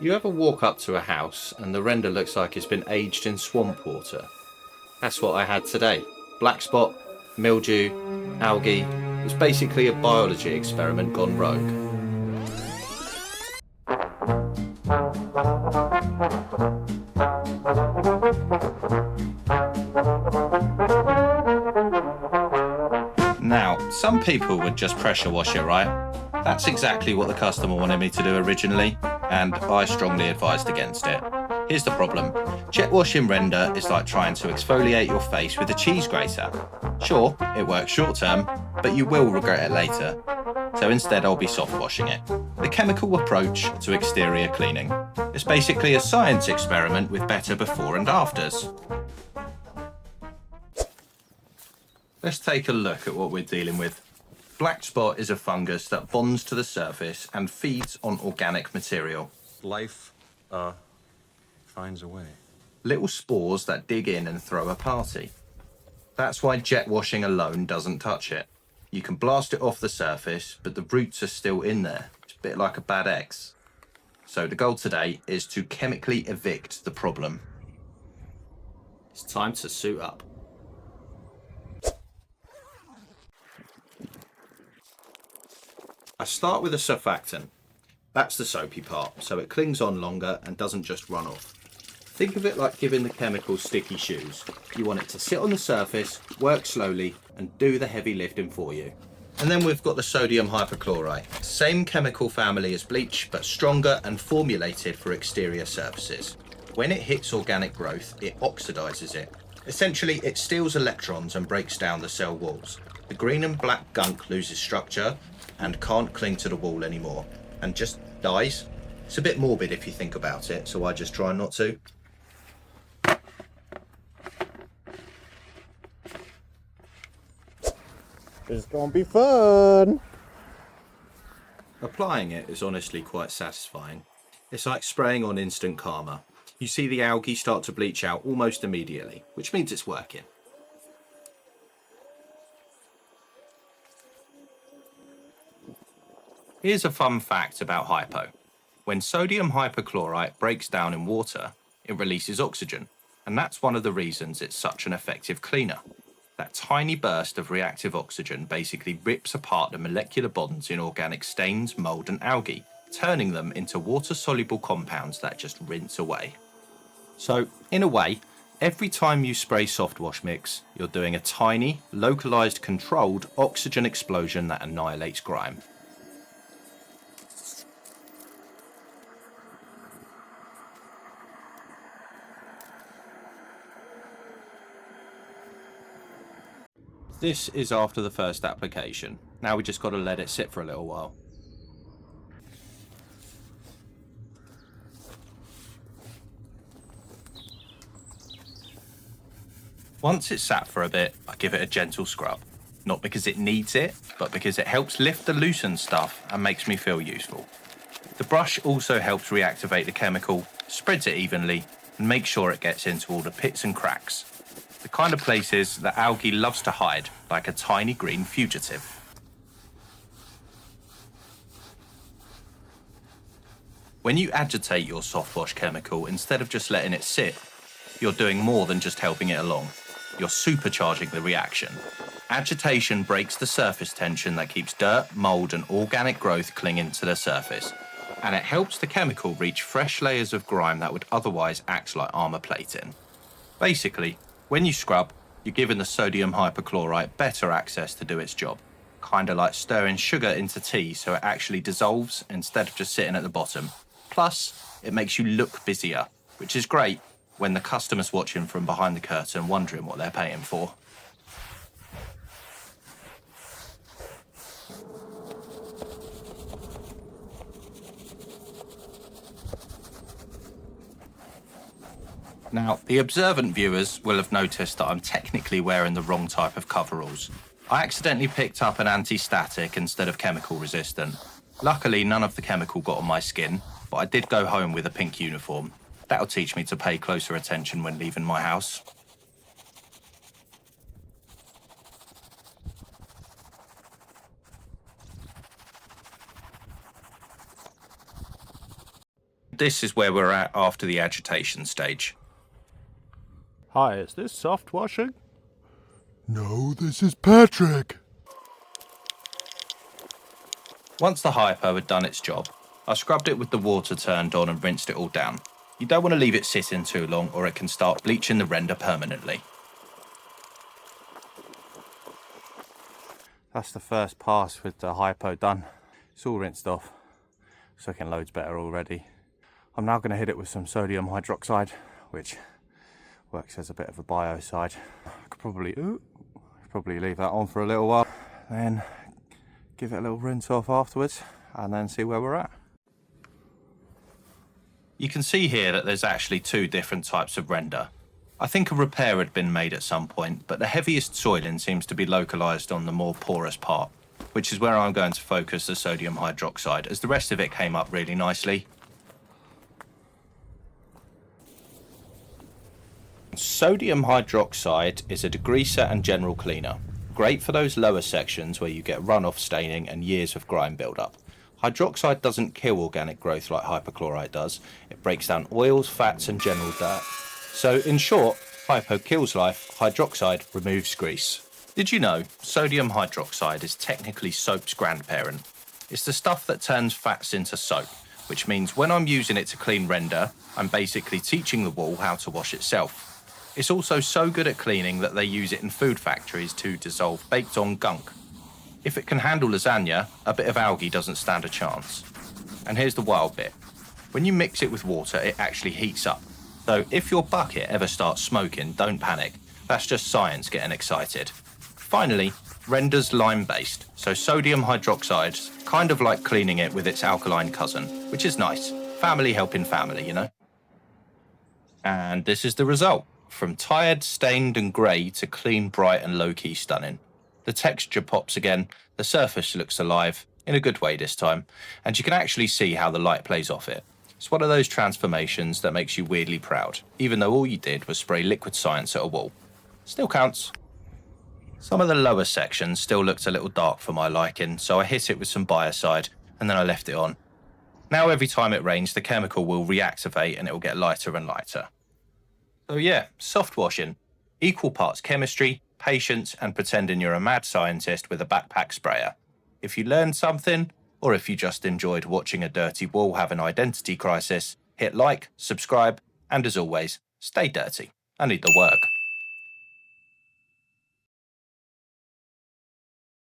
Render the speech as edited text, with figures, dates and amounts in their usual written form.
You ever walk up to a house and the render looks like it's been aged in swamp water? That's what I had today. Black spot, mildew, algae. It was basically a biology experiment gone rogue. Now, some people would just pressure wash it, right? That's exactly what the customer wanted me to do originally, and I strongly advised against it. Here's the problem. Jet washing render is like trying to exfoliate your face with a cheese grater. Sure, it works short term, but you will regret it later. So instead I'll be soft washing it. The chemical approach to exterior cleaning. It's basically a science experiment with better before and afters. Let's take a look at what we're dealing with. Black spot is a fungus that bonds to the surface and feeds on organic material. Life finds a way. Little spores that dig in and throw a party. That's why jet washing alone doesn't touch it. You can blast it off the surface, but the roots are still in there. It's a bit like a bad ex. So the goal today is to chemically evict the problem. It's time to suit up. I start with a surfactant. That's the soapy part, so it clings on longer and doesn't just run off. Think of it like giving the chemical sticky shoes. You want it to sit on the surface, work slowly, and do the heavy lifting for you. And then we've got the sodium hypochlorite. Same chemical family as bleach, but stronger and formulated for exterior surfaces. When it hits organic growth, it oxidizes it. Essentially, it steals electrons and breaks down the cell walls. The green and black gunk loses structure and can't cling to the wall anymore, and just dies. It's a bit morbid if you think about it, so I just try not to. It's gonna be fun! Applying it is honestly quite satisfying. It's like spraying on instant karma. You see the algae start to bleach out almost immediately, which means it's working. Here's a fun fact about hypo. When sodium hypochlorite breaks down in water, it releases oxygen, and that's one of the reasons it's such an effective cleaner. That tiny burst of reactive oxygen basically rips apart the molecular bonds in organic stains, mold and algae, turning them into water-soluble compounds that just rinse away. So, in a way, every time you spray soft wash mix, you're doing a tiny, localized, controlled oxygen explosion that annihilates grime. This is after the first application. Now we just got to let it sit for a little while. Once it's sat for a bit, I give it a gentle scrub. Not because it needs it, but because it helps lift the loosened stuff and makes me feel useful. The brush also helps reactivate the chemical, spreads it evenly, and makes sure it gets into all the pits and cracks. The kind of places that algae loves to hide, like a tiny green fugitive. When you agitate your soft wash chemical, instead of just letting it sit, you're doing more than just helping it along. You're supercharging the reaction. Agitation breaks the surface tension that keeps dirt, mold, and organic growth clinging to the surface. And it helps the chemical reach fresh layers of grime that would otherwise act like armor plating. Basically, when you scrub, you're giving the sodium hypochlorite better access to do its job. Kinda like stirring sugar into tea so it actually dissolves instead of just sitting at the bottom. Plus, it makes you look busier, which is great when the customer's watching from behind the curtain wondering what they're paying for. Now, the observant viewers will have noticed that I'm technically wearing the wrong type of coveralls. I accidentally picked up an anti-static instead of chemical resistant. Luckily, none of the chemical got on my skin, but I did go home with a pink uniform. That'll teach me to pay closer attention when leaving my house. This is where we're at after the agitation stage. Hi, is this soft washing? No, this is Patrick. Once the hypo had done its job, I scrubbed it with the water turned on and rinsed it all down. You don't want to leave it sitting too long or it can start bleaching the render permanently. That's the first pass with the hypo done. It's all rinsed off. It's looking loads better already. I'm now going to hit it with some sodium hydroxide, which works as a bit of a biocide. I could probably leave that on for a little while, then give it a little rinse off afterwards, and then see where we're at. You can see here that there's actually two different types of render. I think a repair had been made at some point, but the heaviest soiling seems to be localised on the more porous part, which is where I'm going to focus the sodium hydroxide, as the rest of it came up really nicely. Sodium hydroxide is a degreaser and general cleaner. Great for those lower sections where you get runoff staining and years of grime build-up. Hydroxide doesn't kill organic growth like hypochlorite does. It breaks down oils, fats and general dirt. So in short, hypo kills life, hydroxide removes grease. Did you know sodium hydroxide is technically soap's grandparent? It's the stuff that turns fats into soap, which means when I'm using it to clean render, I'm basically teaching the wool how to wash itself. It's also so good at cleaning that they use it in food factories to dissolve baked-on gunk. If it can handle lasagna, a bit of algae doesn't stand a chance. And here's the wild bit. When you mix it with water, it actually heats up. So if your bucket ever starts smoking, don't panic. That's just science getting excited. Finally, render's lime-based, so sodium hydroxide's kind of like cleaning it with its alkaline cousin, which is nice. Family helping family, you know? And this is the result. From tired, stained and grey to clean, bright and low-key stunning. The texture pops again, the surface looks alive, in a good way this time, and you can actually see how the light plays off it. It's one of those transformations that makes you weirdly proud, even though all you did was spray liquid science at a wall. Still counts. Some of the lower sections still looked a little dark for my liking, so I hit it with some biocide, and then I left it on. Now every time it rains, the chemical will reactivate and it will get lighter and lighter. So yeah, soft washing. Equal parts chemistry, patience, and pretending you're a mad scientist with a backpack sprayer. If you learned something, or if you just enjoyed watching a dirty wall have an identity crisis, hit like, subscribe, and as always, stay dirty. I need the work.